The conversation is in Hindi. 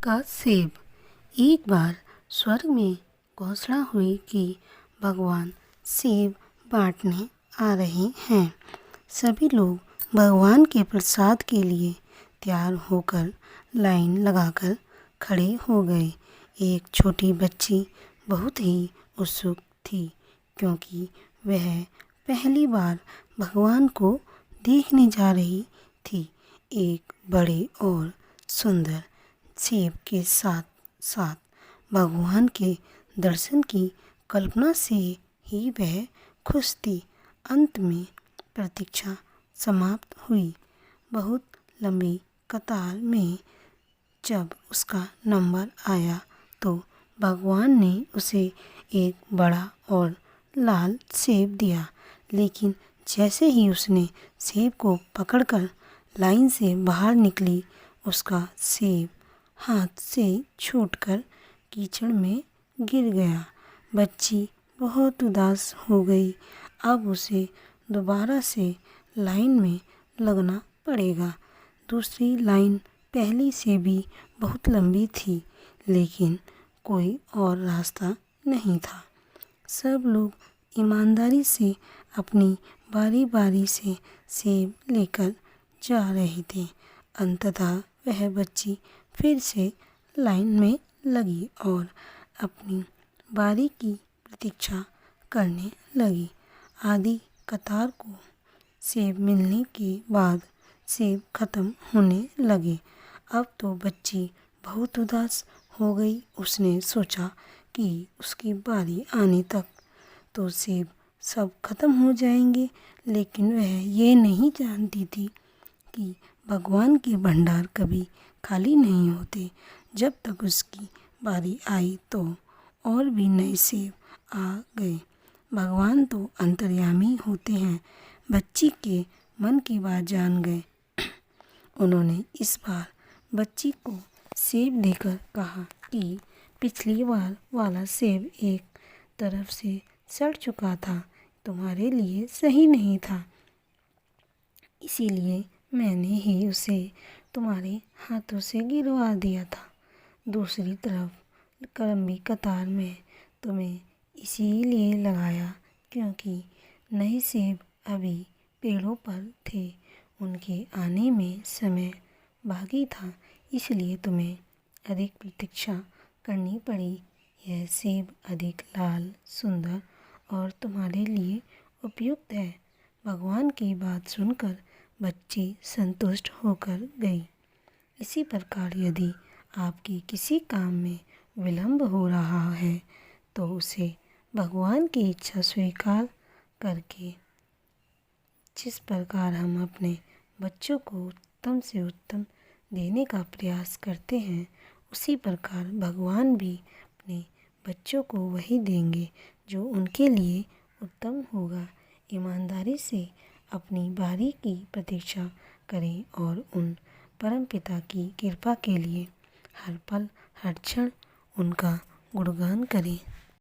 का सेब। एक बार स्वर्ग में घोषणा हुई कि भगवान सेब बांटने आ रहे हैं। सभी लोग भगवान के प्रसाद के लिए तैयार होकर लाइन लगाकर खड़े हो गए। एक छोटी बच्ची बहुत ही उत्सुक थी क्योंकि वह पहली बार भगवान को देखने जा रही थी। एक बड़े और सुंदर सेब के साथ साथ भगवान के दर्शन की कल्पना से ही वह खुश थी। अंत में प्रतीक्षा समाप्त हुई। बहुत लंबी कतार में जब उसका नंबर आया तो भगवान ने उसे एक बड़ा और लाल सेब दिया। लेकिन जैसे ही उसने सेब को पकड़कर लाइन से बाहर निकली, उसका सेब हाथ से छूटकर कीचड़ में गिर गया। बच्ची बहुत उदास हो गई। अब उसे दोबारा से लाइन में लगना पड़ेगा। दूसरी लाइन पहली से भी बहुत लंबी थी, लेकिन कोई और रास्ता नहीं था। सब लोग ईमानदारी से अपनी बारी बारी से सेब लेकर जा रहे थे। अंततः वह बच्ची फिर से लाइन में लगी और अपनी बारी की प्रतीक्षा करने लगी। आधी कतार को सेब मिलने के बाद सेब खत्म होने लगे। अब तो बच्ची बहुत उदास हो गई। उसने सोचा कि उसकी बारी आने तक तो सेब सब खत्म हो जाएंगे, लेकिन वह ये नहीं जानती थी कि भगवान के भंडार कभी खाली नहीं होते। जब तक उसकी बारी आई तो और भी नए सेब आ गए। भगवान तो अंतर्यामी होते हैं। बच्ची के मन की बात जान गए। उन्होंने इस बार बच्ची को सेब देकर कहा कि पिछली बार वाला सेब एक तरफ से सड़ चुका था, तुम्हारे लिए सही नहीं था, इसीलिए मैंने ही उसे तुम्हारे हाथों से गिरवा दिया था। दूसरी तरफ लंबी कतार में तुम्हें इसीलिए लगाया क्योंकि नए सेब अभी पेड़ों पर थे। उनके आने में समय बाकी था, इसलिए तुम्हें अधिक प्रतीक्षा करनी पड़ी। यह सेब अधिक लाल, सुंदर और तुम्हारे लिए उपयुक्त है। भगवान की बात सुनकर बच्ची संतुष्ट होकर गई। इसी प्रकार यदि आपके किसी काम में विलंब हो रहा है तो उसे भगवान की इच्छा स्वीकार करके जिस प्रकार हम अपने बच्चों को उत्तम से उत्तम देने का प्रयास करते हैं, उसी प्रकार भगवान भी अपने बच्चों को वही देंगे जो उनके लिए उत्तम होगा। ईमानदारी से अपनी बारी की प्रतीक्षा करें और उन परमपिता की कृपा के लिए हर पल हर क्षण उनका गुणगान करें।